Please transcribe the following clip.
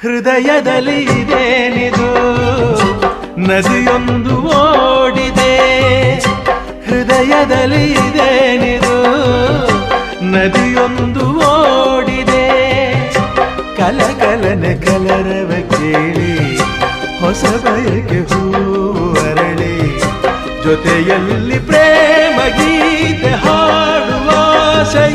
ಹೃದಯದಲ್ಲಿ ಇದೇನಿದು ನದಿಯೊಂದು ಓಡಿದೆ, ಹೃದಯದಲ್ಲಿ ಇದೇನಿದು ನದಿಯೊಂದು ಓಡಿದೆ. ಕಲಕಲನೆ ಕಲರವ ಕೇಳಿ ಹೊಸ ಬಯಕೆ ಹೂವು ಅರಳಿ, ಜೊತೆಯಲ್ಲಿ ಪ್ರೇಮ ಗೀತೆ ಹಾಡುವ ಆಸೆ